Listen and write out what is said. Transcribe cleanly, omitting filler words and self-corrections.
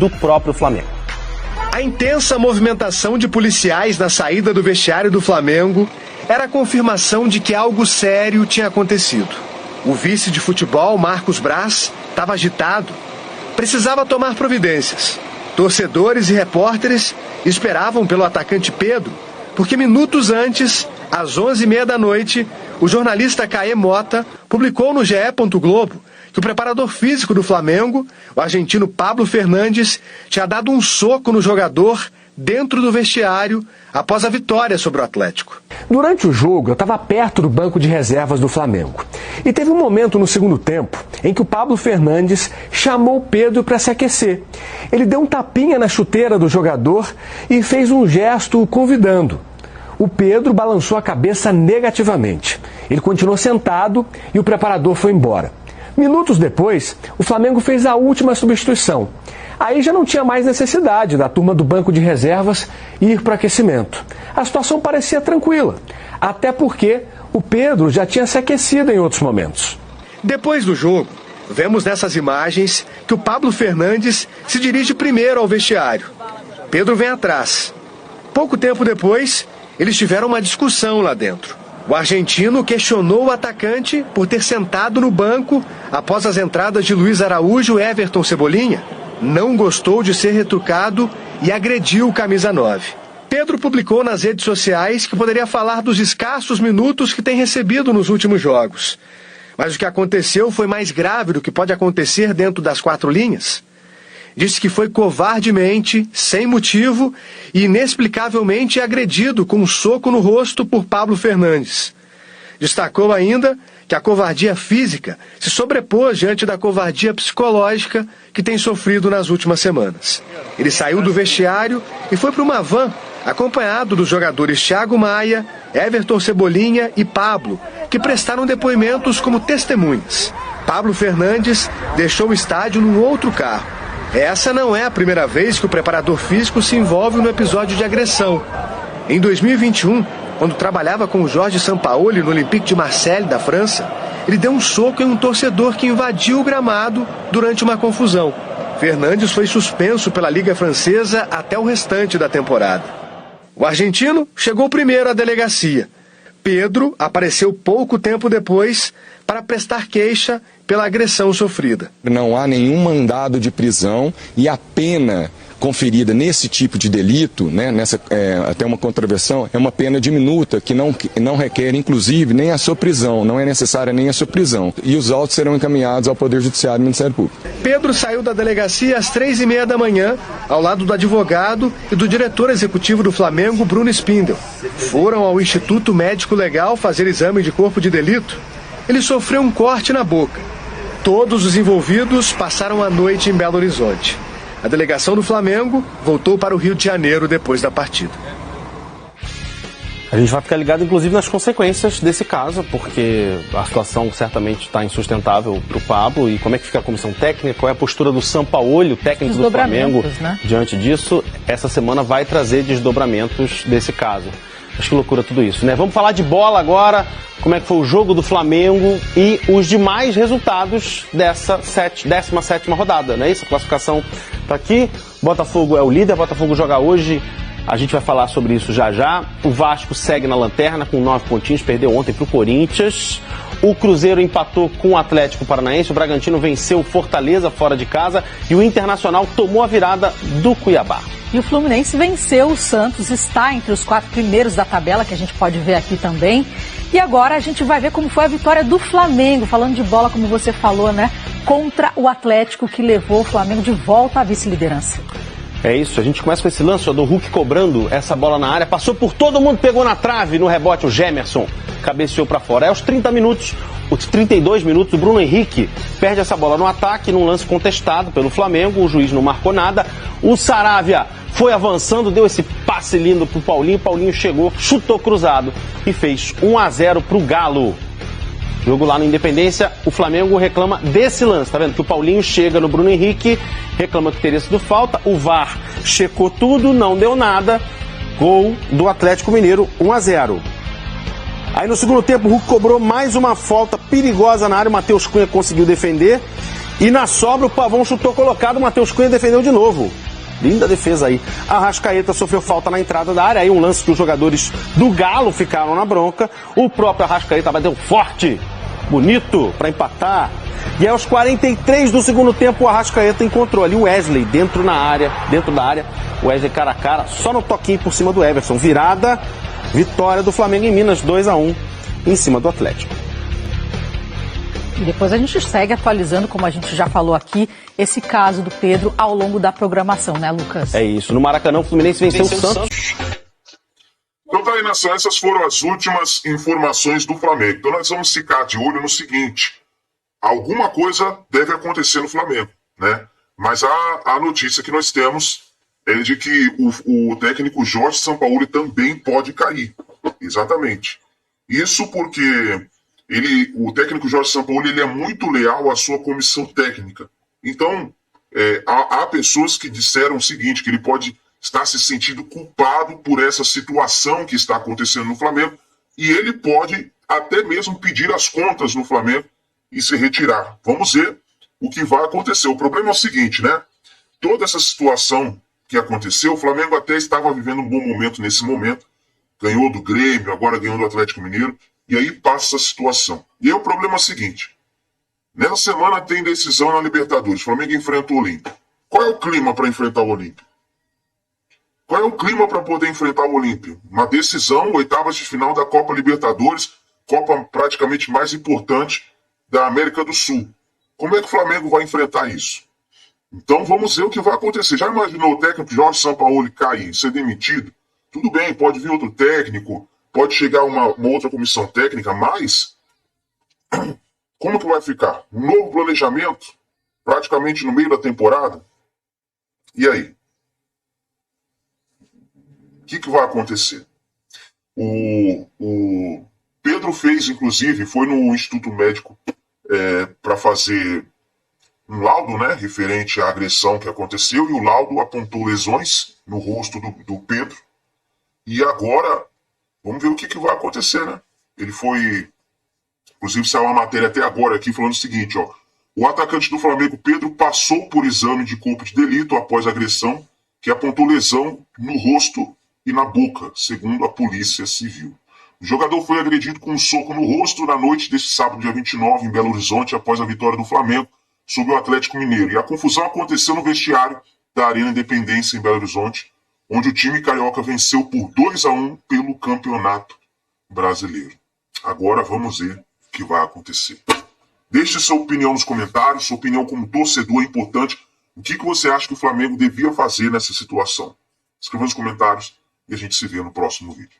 do próprio Flamengo. A intensa movimentação de policiais na saída do vestiário do Flamengo era a confirmação de que algo sério tinha acontecido. O vice de futebol, Marcos Braz, estava agitado. Precisava tomar providências. Torcedores e repórteres esperavam pelo atacante Pedro, porque minutos antes, às 11h30 da noite, o jornalista Caê Mota publicou no GE. Globo que o preparador físico do Flamengo, o argentino Pablo Fernandes, tinha dado um soco no jogador dentro do vestiário após a vitória sobre o Atlético. Durante o jogo, eu estava perto do banco de reservas do Flamengo. E teve um momento no segundo tempo em que o Pablo Fernandes chamou o Pedro para se aquecer. Ele deu um tapinha na chuteira do jogador e fez um gesto convidando. O Pedro balançou a cabeça negativamente. Ele continuou sentado e o preparador foi embora. Minutos depois, o Flamengo fez a última substituição. Aí já não tinha mais necessidade da turma do banco de reservas ir para o aquecimento. A situação parecia tranquila, até porque o Pedro já tinha se aquecido em outros momentos. Depois do jogo, vemos nessas imagens que o Pablo Fernandes se dirige primeiro ao vestiário. Pedro vem atrás. Pouco tempo depois, eles tiveram uma discussão lá dentro. O argentino questionou o atacante por ter sentado no banco após as entradas de Luiz Araújo e Everton Cebolinha. Não gostou de ser retrucado e agrediu o camisa 9. Pedro publicou nas redes sociais que poderia falar dos escassos minutos que tem recebido nos últimos jogos. Mas o que aconteceu foi mais grave do que pode acontecer dentro das quatro linhas. Disse que foi covardemente, sem motivo e inexplicavelmente agredido com um soco no rosto por Pablo Fernandes. Destacou ainda que a covardia física se sobrepôs diante da covardia psicológica que tem sofrido nas últimas semanas. Ele saiu do vestiário e foi para uma van, acompanhado dos jogadores Thiago Maia, Everton Cebolinha e Pablo, que prestaram depoimentos como testemunhas. Pablo Fernandes deixou o estádio num outro carro. Essa não é a primeira vez que o preparador físico se envolve no episódio de agressão. Em 2021, quando trabalhava com o Jorge Sampaoli no Olympique de Marseille, da França, ele deu um soco em um torcedor que invadiu o gramado durante uma confusão. Fernandes foi suspenso pela Liga Francesa até o restante da temporada. O argentino chegou primeiro à delegacia. Pedro apareceu pouco tempo depois para prestar queixa pela agressão sofrida. Não há nenhum mandado de prisão e a pena conferida nesse tipo de delito, né, até uma contravenção, é uma pena diminuta que não requer, inclusive, nem a sua prisão, não é necessária nem a sua prisão. E os autos serão encaminhados ao Poder Judiciário e Ministério Público. Pedro saiu da delegacia às 3h30 da manhã, ao lado do advogado e do diretor executivo do Flamengo, Bruno Spindel. Foram ao Instituto Médico Legal fazer exame de corpo de delito. Ele sofreu um corte na boca. Todos os envolvidos passaram a noite em Belo Horizonte. A delegação do Flamengo voltou para o Rio de Janeiro depois da partida. A gente vai ficar ligado, inclusive, nas consequências desse caso, porque a situação certamente está insustentável para o Pablo. E como é que fica a comissão técnica? Qual é a postura do Sampaoli, o técnico do Flamengo, né? Diante disso? Essa semana vai trazer desdobramentos desse caso. Acho que loucura tudo isso, né? Vamos falar de bola agora. Como é que foi o jogo do Flamengo e os demais resultados dessa 17ª rodada, não é isso? A classificação está aqui. Botafogo é o líder, Botafogo joga hoje. A gente vai falar sobre isso já já. O Vasco segue na lanterna com 9 pontinhos, perdeu ontem para o Corinthians. O Cruzeiro empatou com o Atlético Paranaense, o Bragantino venceu o Fortaleza fora de casa e o Internacional tomou a virada do Cuiabá. E o Fluminense venceu o Santos, está entre os 4 primeiros da tabela, que a gente pode ver aqui também. E agora a gente vai ver como foi a vitória do Flamengo, falando de bola, como você falou, né? Contra o Atlético, que levou o Flamengo de volta à vice-liderança. É isso, a gente começa com esse lance do Hulk cobrando essa bola na área, passou por todo mundo, pegou na trave, no rebote o Gemerson cabeceou para fora. Aí aos 32 minutos, o Bruno Henrique perde essa bola no ataque, num lance contestado pelo Flamengo, o juiz não marcou nada. O Saravia foi avançando, deu esse passe lindo pro Paulinho, Paulinho chegou, chutou cruzado e fez 1-0 pro Galo. Jogo lá no Independência, o Flamengo reclama desse lance, tá vendo? Que o Paulinho chega no Bruno Henrique, reclama que teria sido falta, o VAR checou tudo, não deu nada, gol do Atlético Mineiro, 1-0. Aí no segundo tempo o Hulk cobrou mais uma falta perigosa na área, o Matheus Cunha conseguiu defender E na sobra o Pavão chutou colocado, o Matheus Cunha defendeu de novo. Linda defesa aí. A Arrascaeta sofreu falta na entrada da área. Aí um lance que os jogadores do Galo ficaram na bronca. O próprio Arrascaeta bateu forte, bonito, para empatar. E aí aos 43 do segundo tempo o Arrascaeta encontrou ali o Wesley dentro da área. O Wesley cara a cara, só no toquinho por cima do Everson. Virada, vitória do Flamengo em Minas, 2-1 em cima do Atlético. E depois a gente segue atualizando, como a gente já falou aqui, esse caso do Pedro ao longo da programação, né, Lucas? É isso. No Maracanã, o Fluminense venceu o Santos. Então, tá aí, nação, essas foram as últimas informações do Flamengo. Então, nós vamos ficar de olho no seguinte: alguma coisa deve acontecer no Flamengo, né? Mas a notícia que nós temos é de que o técnico Jorge Sampaoli também pode cair. Exatamente. Isso porque o técnico Jorge Sampaoli ele é muito leal à sua comissão técnica. Então, há pessoas que disseram o seguinte, que ele pode estar se sentindo culpado por essa situação que está acontecendo no Flamengo, e ele pode até mesmo pedir as contas no Flamengo e se retirar. Vamos ver o que vai acontecer. O problema é o seguinte, né? Toda essa situação que aconteceu, o Flamengo até estava vivendo um bom momento nesse momento, ganhou do Grêmio, agora ganhou do Atlético Mineiro, e aí passa essa situação. E aí o problema é o seguinte: nessa semana tem decisão na Libertadores, o Flamengo enfrenta o Olímpia. Qual é o clima para enfrentar o Olímpia? Qual é o clima para poder enfrentar o Olímpia? Uma decisão, oitavas de final da Copa Libertadores, Copa praticamente mais importante da América do Sul. Como é que o Flamengo vai enfrentar isso? Então vamos ver o que vai acontecer. Já imaginou o técnico Jorge Sampaoli cair, ser demitido? Tudo bem, pode vir outro técnico, pode chegar uma outra comissão técnica, mas como que vai ficar? Um novo planejamento, praticamente no meio da temporada? E aí? O que vai acontecer? O Pedro fez, inclusive, foi no Instituto Médico para fazer um laudo, né, referente à agressão que aconteceu, e o laudo apontou lesões no rosto do Pedro. E agora, vamos ver o que vai acontecer, né? Ele foi... Inclusive, saiu uma matéria até agora aqui falando o seguinte, ó. O atacante do Flamengo, Pedro, passou por exame de corpo de delito após a agressão, que apontou lesão no rosto e na boca, segundo a Polícia Civil. O jogador foi agredido com um soco no rosto na noite deste sábado, dia 29, em Belo Horizonte, após a vitória do Flamengo sobre o Atlético Mineiro. E a confusão aconteceu no vestiário da Arena Independência, em Belo Horizonte, onde o time carioca venceu por 2-1 pelo Campeonato Brasileiro. Agora vamos ver o que vai acontecer. Deixe sua opinião nos comentários, sua opinião como torcedor é importante. O que você acha que o Flamengo devia fazer nessa situação? Escreva nos comentários e a gente se vê no próximo vídeo.